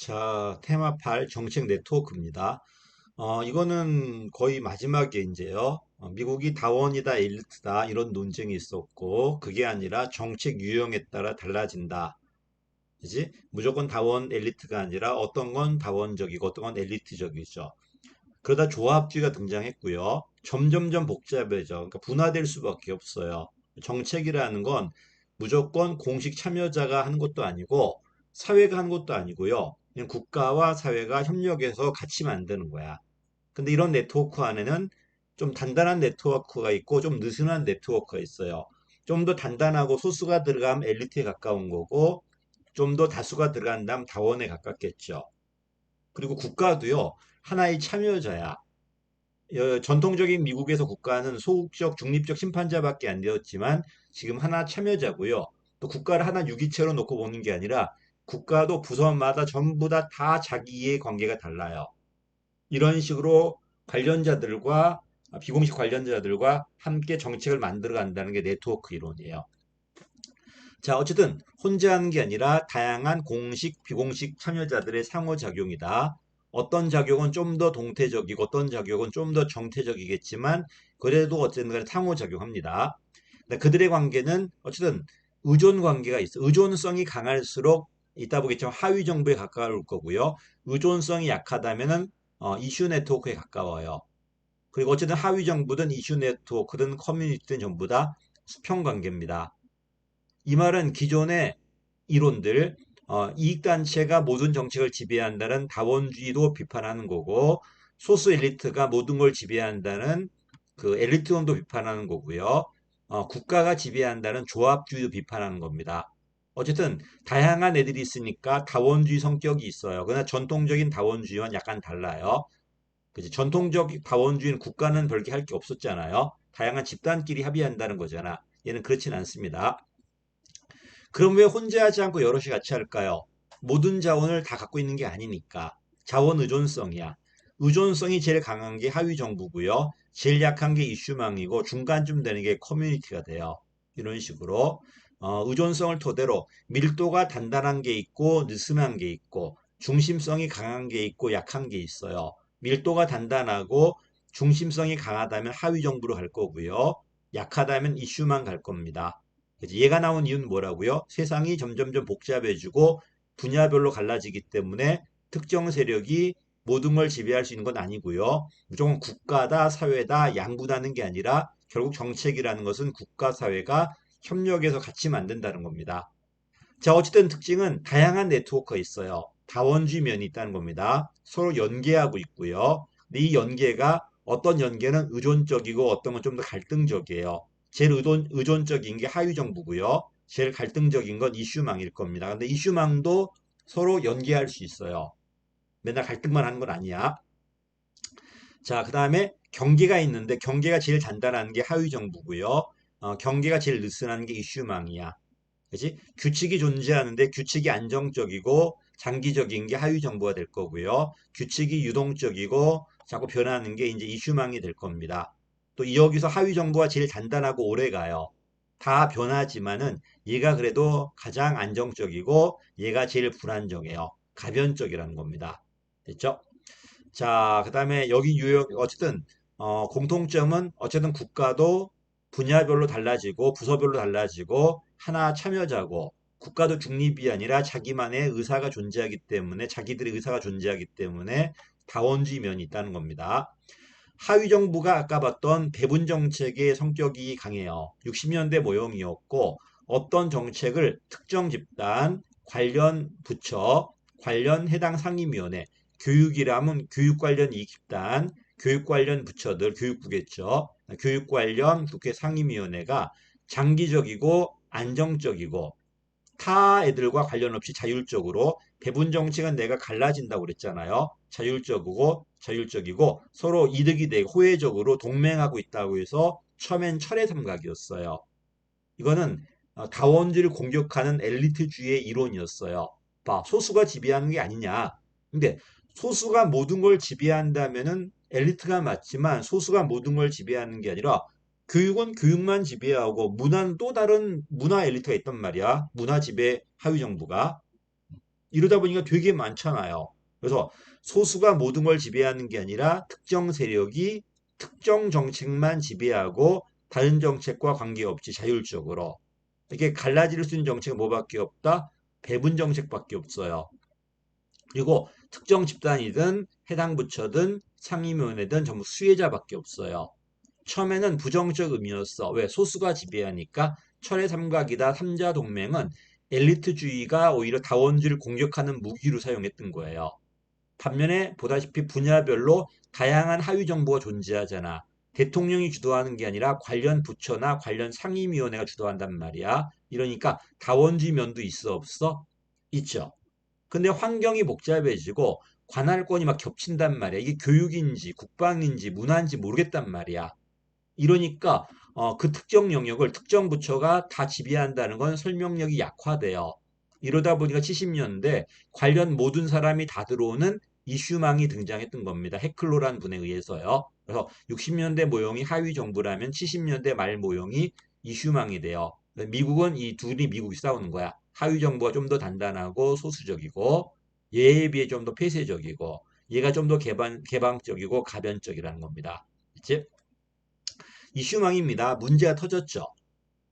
자, 테마 8 정책 네트워크입니다. 이거는 거의 마지막에 이제요. 미국이 다원이다, 엘리트다 이런 논쟁이 있었고 그게 아니라 정책 유형에 따라 달라진다. 그지? 무조건 다원 엘리트가 아니라 어떤 건 다원적이고 어떤 건 엘리트적이죠. 그러다 조합주의가 등장했고요. 점점점 복잡해져. 그러니까 분화될 수밖에 없어요. 정책이라는 건 무조건 공식 참여자가 하는 것도 아니고 사회가 하는 것도 아니고요. 그냥 국가와 사회가 협력해서 같이 만드는 거야. 근데 이런 네트워크 안에는 좀 단단한 네트워크가 있고 좀 느슨한 네트워크가 있어요. 좀 더 단단하고 소수가 들어가면 엘리트에 가까운 거고 좀 더 다수가 들어간다면 다원에 가깝겠죠. 그리고 국가도요. 하나의 참여자야. 전통적인 미국에서 국가는 소극적 중립적 심판자밖에 안 되었지만 지금 하나 참여자고요. 또 국가를 하나 유기체로 놓고 보는 게 아니라 국가도 부서마다 전부 다 자기 이해 관계가 달라요. 이런 식으로 관련자들과 비공식 관련자들과 함께 정책을 만들어 간다는 게 네트워크 이론이에요. 자, 어쨌든 혼자 하는 게 아니라 다양한 공식, 비공식 참여자들의 상호작용이다. 어떤 작용은 좀 더 동태적이고 어떤 작용은 좀 더 정태적이겠지만 그래도 어쨌든 간에 상호작용합니다. 그들의 관계는 어쨌든 의존 관계가 있어. 의존성이 강할수록 이따 보겠지만 하위 정부에 가까울 거고요. 의존성이 약하다면은 이슈 네트워크에 가까워요. 그리고 어쨌든 하위 정부든 이슈 네트워크든 커뮤니티든 전부 다 수평 관계입니다. 이 말은 기존의 이론들, 이익단체가 모든 정책을 지배한다는 다원주의도 비판하는 거고, 소수 엘리트가 모든 걸 지배한다는 그 엘리트론도 비판하는 거고요. 국가가 지배한다는 조합주의도 비판하는 겁니다. 어쨌든 다양한 애들이 있으니까 다원주의 성격이 있어요. 그러나 전통적인 다원주의와는 약간 달라요. 그지? 전통적 다원주의는 국가는 별게 할 게 없었잖아요. 다양한 집단끼리 합의한다는 거잖아. 얘는 그렇진 않습니다. 그럼 왜 혼자 하지 않고 여럿이 같이 할까요? 모든 자원을 다 갖고 있는 게 아니니까. 자원 의존성이야. 의존성이 제일 강한 게 하위 정부고요. 제일 약한 게 이슈망이고 중간쯤 되는 게 커뮤니티가 돼요. 이런 식으로 의존성을 토대로 밀도가 단단한 게 있고 느슨한 게 있고 중심성이 강한 게 있고 약한 게 있어요. 밀도가 단단하고 중심성이 강하다면 하위 정부로 갈 거고요. 약하다면 이슈만 갈 겁니다. 그래서 얘가 나온 이유는 뭐라고요? 세상이 점점점 복잡해지고 분야별로 갈라지기 때문에 특정 세력이 모든 걸 지배할 수 있는 건 아니고요. 무조건 국가다, 사회다, 양분하는 게 아니라 결국 정책이라는 것은 국가, 사회가 협력해서 같이 만든다는 겁니다. 자, 어쨌든 특징은 다양한 네트워크가 있어요. 다원주의 면이 있다는 겁니다. 서로 연계하고 있고요. 근데 이 연계가 어떤 연계는 의존적이고 어떤 건 좀 더 갈등적이에요. 제일 의존적인 게 하위 정부고요. 제일 갈등적인 건 이슈망일 겁니다. 근데 이슈망도 서로 연계할 수 있어요. 맨날 갈등만 하는 건 아니야. 자, 그 다음에 경계가 있는데 경계가 제일 단단한 게 하위 정부고요. 경계가 제일 느슨한 게 이슈망이야. 그지? 규칙이 존재하는데 규칙이 안정적이고 장기적인 게 하위 정부가 될 거고요. 규칙이 유동적이고 자꾸 변하는 게 이제 이슈망이 될 겁니다. 또 여기서 하위 정부가 제일 단단하고 오래 가요. 다 변하지만은 얘가 그래도 가장 안정적이고 얘가 제일 불안정해요. 가변적이라는 겁니다. 됐죠? 자, 그다음에 여기 유형 어쨌든 공통점은 어쨌든 국가도 분야별로 달라지고 부서별로 달라지고 하나 참여자고 국가도 중립이 아니라 자기만의 의사가 존재하기 때문에 자기들의 의사가 존재하기 때문에 다원주의 면이 있다는 겁니다. 하위 정부가 아까 봤던 배분 정책의 성격이 강해요. 60년대 모형이었고 어떤 정책을 특정 집단, 관련 부처, 관련 해당 상임위원회, 교육이라면 교육 관련 이익집단, 교육 관련 부처들, 교육부겠죠. 교육 관련 국회 상임위원회가 장기적이고 안정적이고 타 애들과 관련 없이 자율적으로 배분 정책은 내가 갈라진다고 그랬잖아요. 자율적이고 서로 이득이 되고 호혜적으로 동맹하고 있다고 해서 처음엔 철의 삼각이었어요. 이거는 다원주의를 공격하는 엘리트주의의 이론이었어요. 봐, 소수가 지배하는 게 아니냐. 근데 소수가 모든 걸 지배한다면은 엘리트가 맞지만 소수가 모든 걸 지배하는 게 아니라 교육은 교육만 지배하고 문화는 또 다른 문화 엘리트가 있단 말이야. 문화 지배 하위 정부가. 이러다 보니까 되게 많잖아요. 그래서 소수가 모든 걸 지배하는 게 아니라 특정 세력이 특정 정책만 지배하고 다른 정책과 관계없이 자율적으로 이렇게 갈라질 수 있는 정책은 뭐밖에 없다? 배분 정책밖에 없어요. 그리고 특정 집단이든 해당 부처든 상임위원회든 전부 수혜자밖에 없어요. 처음에는 부정적 의미였어. 왜? 소수가 지배하니까 철의 삼각이다. 삼자 동맹은 엘리트주의가 오히려 다원주의를 공격하는 무기로 사용했던 거예요. 반면에 보다시피 분야별로 다양한 하위 정보가 존재하잖아. 대통령이 주도하는 게 아니라 관련 부처나 관련 상임위원회가 주도한단 말이야. 이러니까 다원주의 면도 있어 없어? 있죠. 근데 환경이 복잡해지고 관할권이 막 겹친단 말이야. 이게 교육인지 국방인지 문화인지 모르겠단 말이야. 이러니까 그 특정 영역을 특정 부처가 다 지배한다는 건 설명력이 약화돼요. 이러다 보니까 70년대 관련 모든 사람이 다 들어오는 이슈망이 등장했던 겁니다. 헤클로란 분에 의해서요. 그래서 60년대 모형이 하위 정부라면 70년대 말 모형이 이슈망이 돼요. 미국은 이 둘이 미국이 싸우는 거야. 하위 정부가 좀 더 단단하고 소수적이고 얘에 비해 좀 더 폐쇄적이고 얘가 좀 더 개방적이고 가변적이라는 겁니다. 그치? 이슈망입니다. 문제가 터졌죠.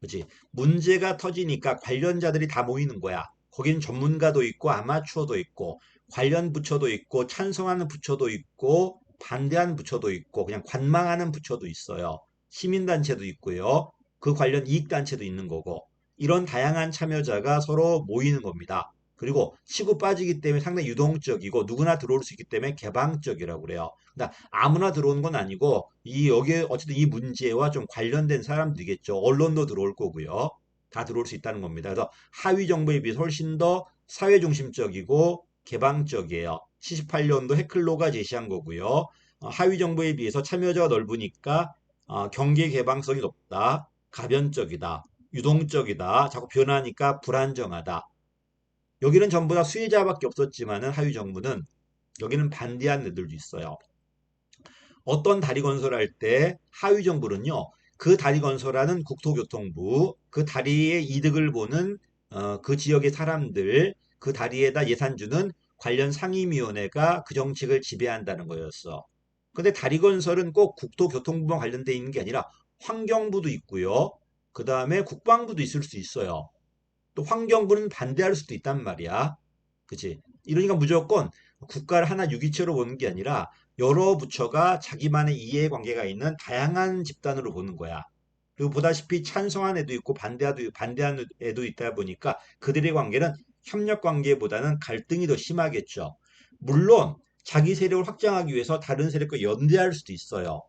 그렇지? 문제가 터지니까 관련자들이 다 모이는 거야. 거기는 전문가도 있고 아마추어도 있고 관련 부처도 있고 찬성하는 부처도 있고 반대하는 부처도 있고 그냥 관망하는 부처도 있어요. 시민단체도 있고요. 그 관련 이익단체도 있는 거고 이런 다양한 참여자가 서로 모이는 겁니다. 그리고 치고 빠지기 때문에 상당히 유동적이고 누구나 들어올 수 있기 때문에 개방적이라고 그래요. 그러니까 아무나 들어오는 건 아니고 이 여기에 어쨌든 이 문제와 좀 관련된 사람들이겠죠. 언론도 들어올 거고요. 다 들어올 수 있다는 겁니다. 그래서 하위 정부에 비해서 훨씬 더 사회 중심적이고 개방적이에요. 78년도 해클로가 제시한 거고요. 하위 정부에 비해서 참여자가 넓으니까 경계 개방성이 높다. 가변적이다. 유동적이다. 자꾸 변하니까 불안정하다. 여기는 전부 다 수혜자밖에 없었지만은 하위 정부는 여기는 반대한 애들도 있어요. 어떤 다리 건설할 때 하위 정부는요. 그 다리 건설하는 국토교통부, 그 다리의 이득을 보는 그 지역의 사람들, 그 다리에다 예산 주는 관련 상임위원회가 그 정책을 지배한다는 거였어. 근데 다리 건설은 꼭 국토교통부만 관련돼 있는 게 아니라 환경부도 있고요. 그 다음에 국방부도 있을 수 있어요. 또 환경부는 반대할 수도 있단 말이야. 그치? 이러니까 무조건 국가를 하나 유기체로 보는 게 아니라 여러 부처가 자기만의 이해관계가 있는 다양한 집단으로 보는 거야. 그리고 보다시피 찬성한 애도 있고 반대하는 애도 있다 보니까 그들의 관계는 협력 관계보다는 갈등이 더 심하겠죠. 물론 자기 세력을 확장하기 위해서 다른 세력과 연대할 수도 있어요.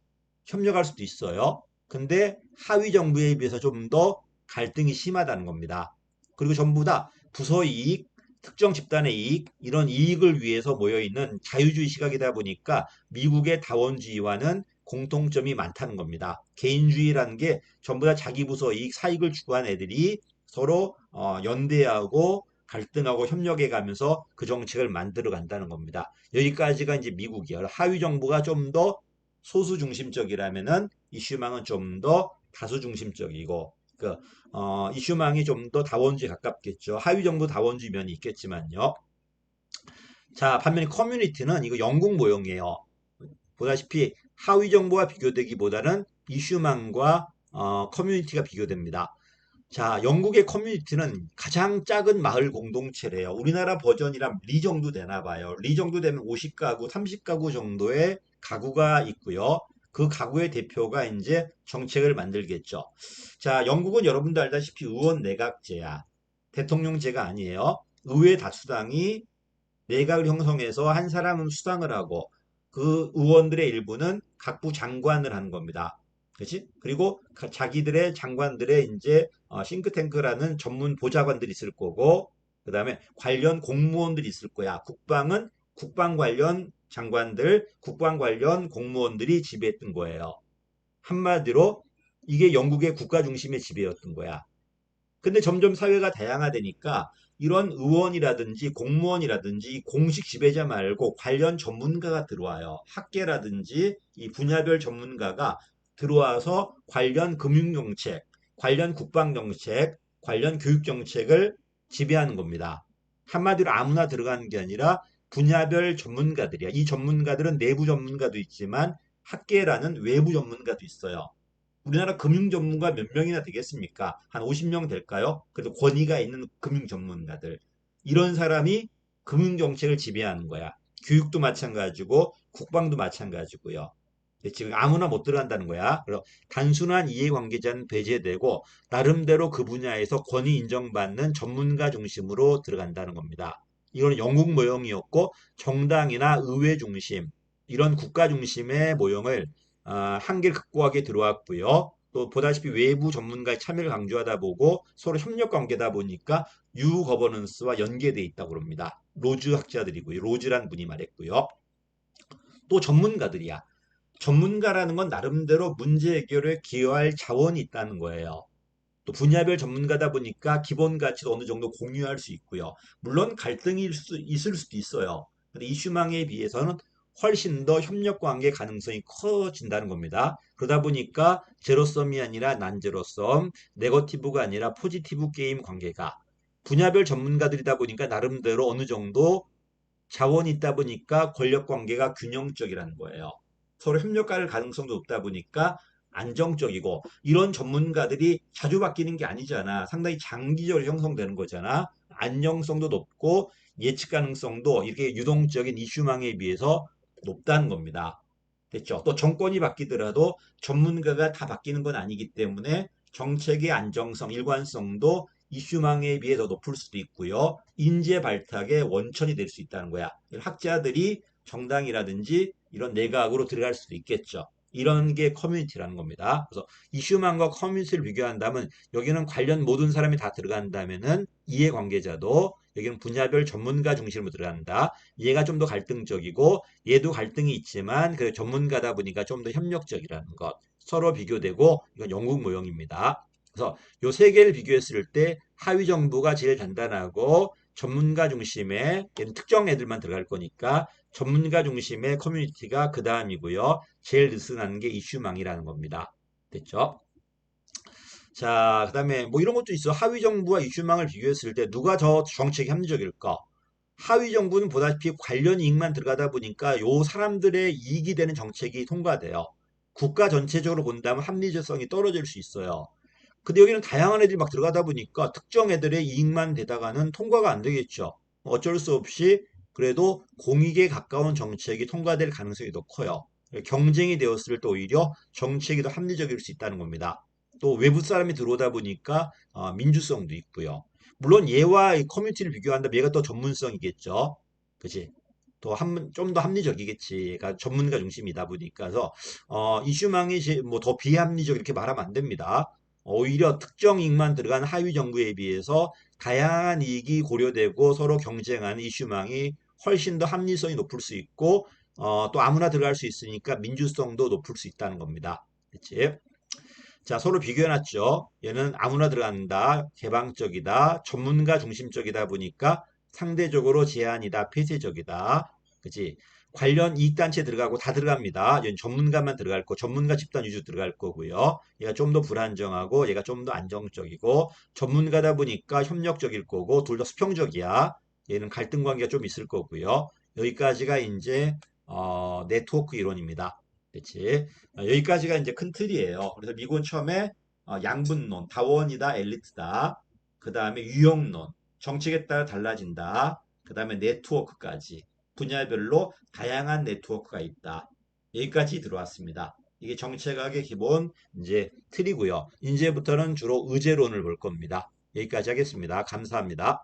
협력할 수도 있어요. 근데 하위 정부에 비해서 좀 더 갈등이 심하다는 겁니다. 그리고 전부 다 부서 이익, 특정 집단의 이익, 이런 이익을 위해서 모여있는 자유주의 시각이다 보니까 미국의 다원주의와는 공통점이 많다는 겁니다. 개인주의라는 게 전부 다 자기 부서 이익, 사익을 추구한 애들이 서로 연대하고 갈등하고 협력해 가면서 그 정책을 만들어 간다는 겁니다. 여기까지가 이제 미국이야. 하위 정부가 좀 더 소수 중심적이라면은 이슈망은 좀 더 다수 중심적이고 그 이슈망이 좀 더 다원주의에 가깝겠죠. 하위 정도 다원주의 면이 있겠지만요. 자, 반면에 커뮤니티는 이거 영국 모형이에요. 보다시피 하위 정보와 비교되기보다는 이슈망과 커뮤니티가 비교됩니다. 자, 영국의 커뮤니티는 가장 작은 마을 공동체래요. 우리나라 버전이랑 리 정도 되나 봐요. 리 정도 되면 50가구, 30가구 정도의 가구가 있고요. 그 가구의 대표가 이제 정책을 만들겠죠. 자, 영국은 여러분도 알다시피 의원 내각제야. 대통령제가 아니에요. 의회 다수당이 내각을 형성해서 한 사람은 수당을 하고 그 의원들의 일부는 각부 장관을 하는 겁니다. 그렇지? 그리고 자기들의 장관들의 이제 싱크탱크라는 전문 보좌관들이 있을 거고 그다음에 관련 공무원들이 있을 거야. 국방은 국방 관련 장관들, 국방 관련 공무원들이 지배했던 거예요. 한마디로 이게 영국의 국가 중심의 지배였던 거야. 근데 점점 사회가 다양화되니까 이런 의원이라든지 공무원이라든지 공식 지배자 말고 관련 전문가가 들어와요. 학계라든지 이 분야별 전문가가 들어와서 관련 금융정책, 관련 국방정책, 관련 교육정책을 지배하는 겁니다. 한마디로 아무나 들어가는 게 아니라 분야별 전문가들이야. 이 전문가들은 내부 전문가도 있지만 학계라는 외부 전문가도 있어요. 우리나라 금융 전문가 몇 명이나 되겠습니까? 한 50명 될까요? 그래도 권위가 있는 금융 전문가들. 이런 사람이 금융 정책을 지배하는 거야. 교육도 마찬가지고 국방도 마찬가지고요. 지금 아무나 못 들어간다는 거야. 그래서 단순한 이해관계자는 배제되고 나름대로 그 분야에서 권위 인정받는 전문가 중심으로 들어간다는 겁니다. 이거는 영국 모형이었고 정당이나 의회 중심 이런 국가 중심의 모형을 한계를 극복하게 들어왔고요. 또 보다시피 외부 전문가의 참여를 강조하다 보고 서로 협력 관계다 보니까 유거버넌스와 연계돼 있다고 그럽니다. 로즈 학자들이고요. 로즈란 분이 말했고요. 또 전문가들이야. 전문가라는 건 나름대로 문제 해결에 기여할 자원이 있다는 거예요. 또 분야별 전문가다 보니까 기본 가치도 어느 정도 공유할 수 있고요. 물론 갈등이 있을 수도 있어요. 근데 이슈망에 비해서는 훨씬 더 협력 관계 가능성이 커진다는 겁니다. 그러다 보니까 제로섬이 아니라 난제로섬, 네거티브가 아니라 포지티브 게임 관계가 분야별 전문가들이다 보니까 나름대로 어느 정도 자원이 있다 보니까 권력 관계가 균형적이라는 거예요. 서로 협력할 가능성도 높다 보니까 안정적이고 이런 전문가들이 자주 바뀌는 게 아니잖아. 상당히 장기적으로 형성되는 거잖아. 안정성도 높고 예측 가능성도 이렇게 유동적인 이슈망에 비해서 높다는 겁니다. 됐죠? 또 정권이 바뀌더라도 전문가가 다 바뀌는 건 아니기 때문에 정책의 안정성, 일관성도 이슈망에 비해 더 높을 수도 있고요. 인재 발탁의 원천이 될 수 있다는 거야. 학자들이 정당이라든지 이런 내각으로 들어갈 수도 있겠죠. 이런 게 커뮤니티라는 겁니다. 그래서 이슈망과 커뮤니티를 비교한다면 여기는 관련 모든 사람이 다 들어간다면은 이해관계자도 여기는 분야별 전문가 중심으로 들어간다. 얘가 좀 더 갈등적이고 얘도 갈등이 있지만 그 전문가다 보니까 좀 더 협력적이라는 것. 서로 비교되고 이건 영국 모형입니다. 그래서 요 세 개를 비교했을 때 하위 정부가 제일 단단하고 전문가 중심의 특정 애들만 들어갈 거니까 전문가 중심의 커뮤니티가 그 다음이고요. 제일 느슨한 게 이슈망이라는 겁니다. 됐죠? 자, 그다음에 뭐 이런 것도 있어. 하위 정부와 이슈망을 비교했을 때 누가 더 정책이 합리적일까? 하위 정부는 보다시피 관련 이익만 들어가다 보니까 요 사람들의 이익이 되는 정책이 통과돼요. 국가 전체적으로 본다면 합리적성이 떨어질 수 있어요. 근데 여기는 다양한 애들이 막 들어가다 보니까 특정 애들의 이익만 되다가는 통과가 안 되겠죠. 어쩔 수 없이 그래도 공익에 가까운 정책이 통과될 가능성이 더 커요. 경쟁이 되었을 때 오히려 정책이 더 합리적일 수 있다는 겁니다. 또 외부 사람이 들어오다 보니까 민주성도 있고요. 물론 얘와 이 커뮤니티를 비교한다면 얘가 더 전문성이겠죠. 그치? 좀 더 합리적이겠지. 얘가 전문가 중심이다 보니까. 그래서, 이슈망이 뭐 더 비합리적 이렇게 말하면 안 됩니다. 오히려 특정 이익만 들어간 하위 정부에 비해서 다양한 이익이 고려되고 서로 경쟁하는 이슈망이 훨씬 더 합리성이 높을 수 있고, 또 아무나 들어갈 수 있으니까 민주성도 높을 수 있다는 겁니다. 그치? 자, 서로 비교해놨죠. 얘는 아무나 들어간다, 개방적이다, 전문가 중심적이다 보니까 상대적으로 제한이다, 폐쇄적이다. 그치? 관련 이익단체 들어가고 다 들어갑니다. 얘는 전문가만 들어갈 거, 전문가 집단 위주 들어갈 거고요. 얘가 좀 더 불안정하고 얘가 좀 더 안정적이고 전문가다 보니까 협력적일 거고 둘 다 수평적이야. 얘는 갈등 관계가 좀 있을 거고요. 여기까지가 이제 네트워크 이론입니다. 그치? 여기까지가 이제 큰 틀이에요. 그래서 미국은 처음에 양분론, 다원이다, 엘리트다. 그 다음에 유형론, 정책에 따라 달라진다. 그 다음에 네트워크까지. 분야별로 다양한 네트워크가 있다. 여기까지 들어왔습니다. 이게 정책학의 기본 이제 틀이고요. 이제부터는 주로 의제론을 볼 겁니다. 여기까지 하겠습니다. 감사합니다.